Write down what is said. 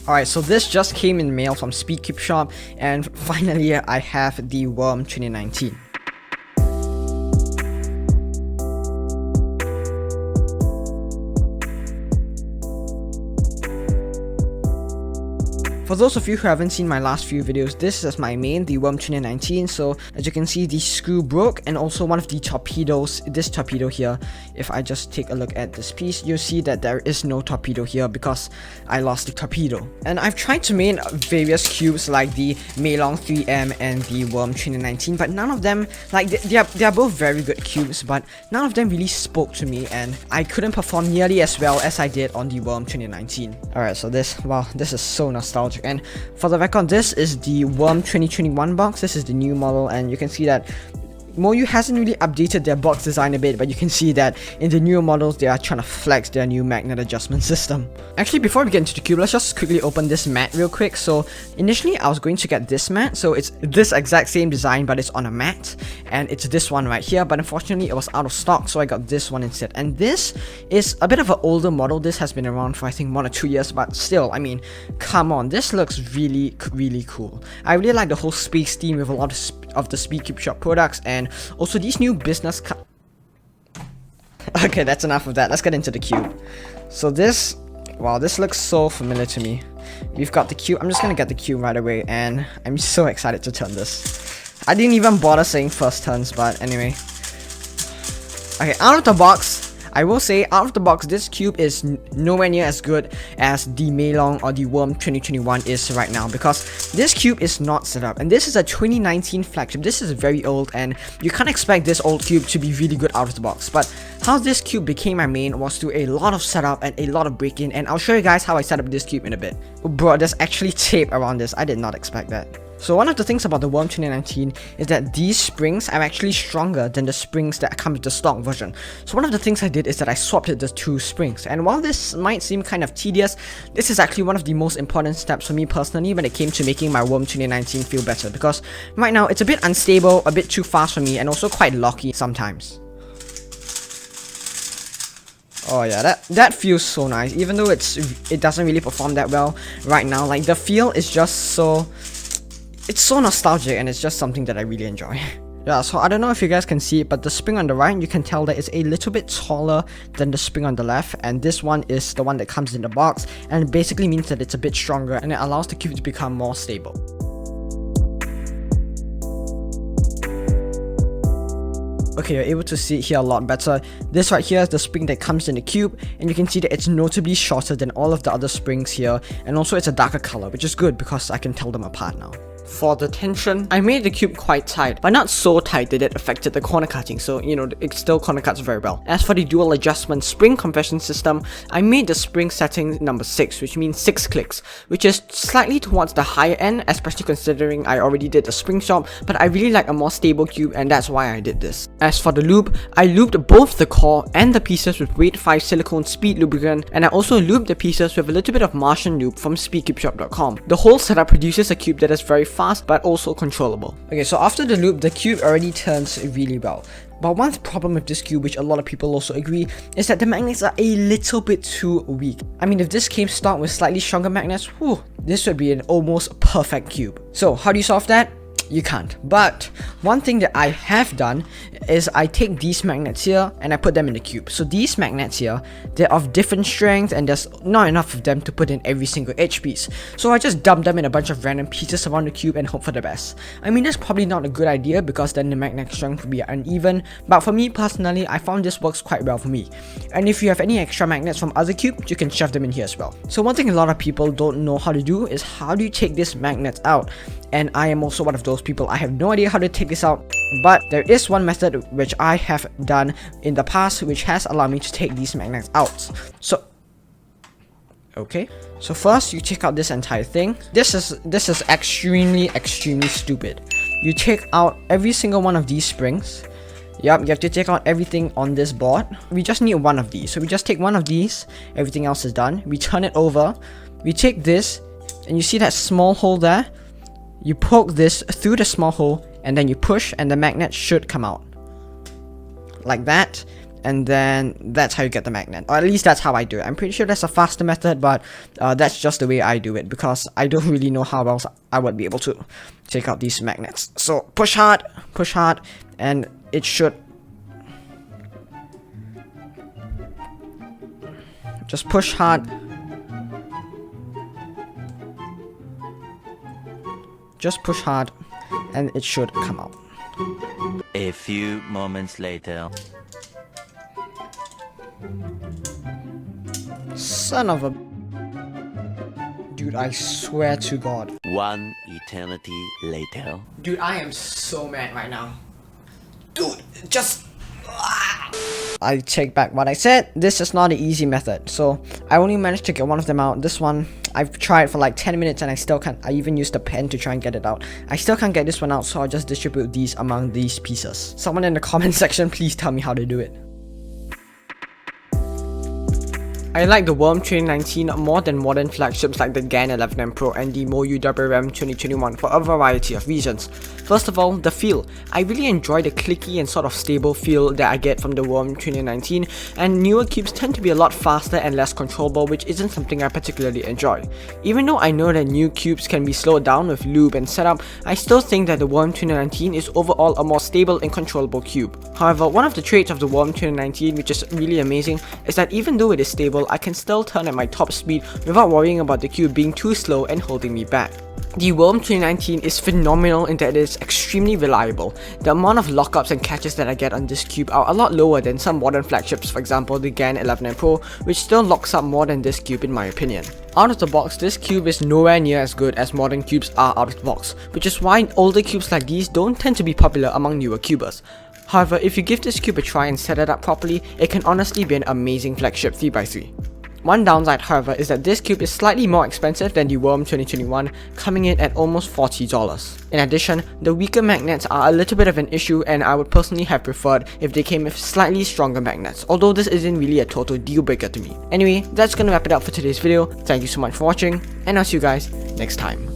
Alright, so this just came in mail from Speedcube shop, and finally I have the Worm 2019. For those of you who haven't seen my last few videos, this is my main, the Worm 2019. So as you can see, the screw broke, and also one of the torpedoes, this torpedo here, if I just take a look at this piece, you'll see that there is no torpedo here because I lost the torpedo. And I've tried to main various cubes like the Weilong WR M and the Worm 2019, but none of them, like they are both very good cubes, but none of them really spoke to me, and I couldn't perform nearly as well as I did on the Worm 2019. Alright, so this is so nostalgic. And for the record, this is the Worm 2021 box. This is the new model, and you can see that Moyu hasn't really updated their box design a bit, but you can see that in the newer models they are trying to flex their new magnet adjustment system. Actually, before we get into the cube, let's just quickly open this mat real quick. So initially I was going to get this mat, so it's this exact same design but it's on a mat, and it's this one right here, but unfortunately it was out of stock, so I got this one instead. And this is a bit of an older model. This has been around for I think 1 or 2 years, but still, I mean, come on, this looks really cool. I really like the whole space theme with a lot of the Speedcube shop products, and also these new business Okay, that's enough of that. Let's get into the cube. So this, wow, this looks so familiar to me. We've got the cube. I'm just gonna get the cube right away, and I'm so excited to turn this. I didn't even bother saying first turns, but anyway. Okay, out of the box, I will say, out of the box, this cube is nowhere near as good as the Weilong or the Worm 2021 is right now, because this cube is not set up, and this is a 2019 flagship. This is very old, and you can't expect this old cube to be really good out of the box. But how this cube became my main was through a lot of setup and a lot of break-in, and I'll show you guys how I set up this cube in a bit. Bro, there's actually tape around this. I did not expect that. So one of the things about the Worm 2019 is that these springs are actually stronger than the springs that come with the stock version. So one of the things I did is that I swapped the two springs, and while this might seem kind of tedious, this is actually one of the most important steps for me personally when it came to making my Worm 2019 feel better, because right now it's a bit unstable, a bit too fast for me, and also quite locky sometimes. Oh yeah, that feels so nice, even though it doesn't really perform that well right now. Like, the feel is just so... it's so nostalgic, and it's just something that I really enjoy. Yeah, so I don't know if you guys can see it, but the spring on the right, you can tell that it's a little bit taller than the spring on the left, and this one is the one that comes in the box, and it basically means that it's a bit stronger, and it allows the cube to become more stable. Okay, you're able to see it here a lot better. This right here is the spring that comes in the cube, and you can see that it's notably shorter than all of the other springs here, and also it's a darker color, which is good because I can tell them apart now. For the tension, I made the cube quite tight, but not so tight that it affected the corner cutting, so you know, it still corner cuts very well. As for the dual adjustment spring compression system, I made the spring setting number 6, which means 6 clicks, which is slightly towards the higher end, especially considering I already did the spring shop, but I really like a more stable cube, and that's why I did this. As for the lube, I lubed both the core and the pieces with Weight 5 silicone speed lubricant, and I also lubed the pieces with a little bit of Martian lube from speedcubeshop.com. The whole setup produces a cube that is very fast but also controllable. Okay, so after the loop, the cube already turns really well. But one problem with this cube, which a lot of people also agree, is that the magnets are a little bit too weak. I mean, if this came stock with slightly stronger magnets, whew, this would be an almost perfect cube. So how do you solve that? You can't. But one thing that I have done is I take these magnets here and I put them in the cube. So these magnets here, they're of different strength, and there's not enough of them to put in every single edge piece. So I just dump them in a bunch of random pieces around the cube and hope for the best. I mean, that's probably not a good idea because then the magnet strength would be uneven, but for me personally, I found this works quite well for me. And if you have any extra magnets from other cubes, you can shove them in here as well. So one thing a lot of people don't know how to do is how do you take these magnets out? And I am also one of those people. I have no idea how to take this out, but there is one method which I have done in the past which has allowed me to take these magnets out. So okay, so first you take out this entire thing. This is extremely stupid. You take out every single one of these springs. Yep, you have to take out everything on this board. We just need one of these, so we just take one of these, everything else is done. We turn it over, we take this, and you see that small hole there? You poke this through the small hole, and then you push, and the magnet should come out. Like that. and then that's how you get the magnet, or at least that's how I do it. I'm pretty sure there's a faster method, but that's just the way I do it, because I don't really know how else I would be able to take out these magnets. So push hard, and it should just push hard. Just push hard, and it should come out. A few moments later. Son of a... Dude, I swear to God. One eternity later. Dude, I am so mad right now. Dude, just... I take back what I said. This is not an easy method. So, I only managed to get one of them out. This one, I've tried for like 10 minutes and I still can't. I even used a pen to try and get it out. I still can't get this one out, so I'll just distribute these among these pieces. Someone in the comment section, please tell me how to do it. I like the WR M 2019 more than modern flagships like the GAN 11M Pro and the Moyu WR M 2021 for a variety of reasons. First of all, the feel. I really enjoy the clicky and sort of stable feel that I get from the WR M 2019, and newer cubes tend to be a lot faster and less controllable, which isn't something I particularly enjoy. Even though I know that new cubes can be slowed down with lube and setup, I still think that the WR M 2019 is overall a more stable and controllable cube. However, one of the traits of the WR M 2019 which is really amazing is that even though it is stable, I can still turn at my top speed without worrying about the cube being too slow and holding me back. The WR M 2019 is phenomenal in that it is extremely reliable. The amount of lockups and catches that I get on this cube are a lot lower than some modern flagships, for example the GAN 11M Pro, which still locks up more than this cube in my opinion. Out of the box, this cube is nowhere near as good as modern cubes are out of the box, which is why older cubes like these don't tend to be popular among newer cubers. However, if you give this cube a try and set it up properly, it can honestly be an amazing flagship 3x3. One downside, however, is that this cube is slightly more expensive than the WR M 2021, coming in at almost $40. In addition, the weaker magnets are a little bit of an issue, and I would personally have preferred if they came with slightly stronger magnets, although this isn't really a total deal breaker to me. Anyway, that's gonna wrap it up for today's video. Thank you so much for watching, and I'll see you guys next time.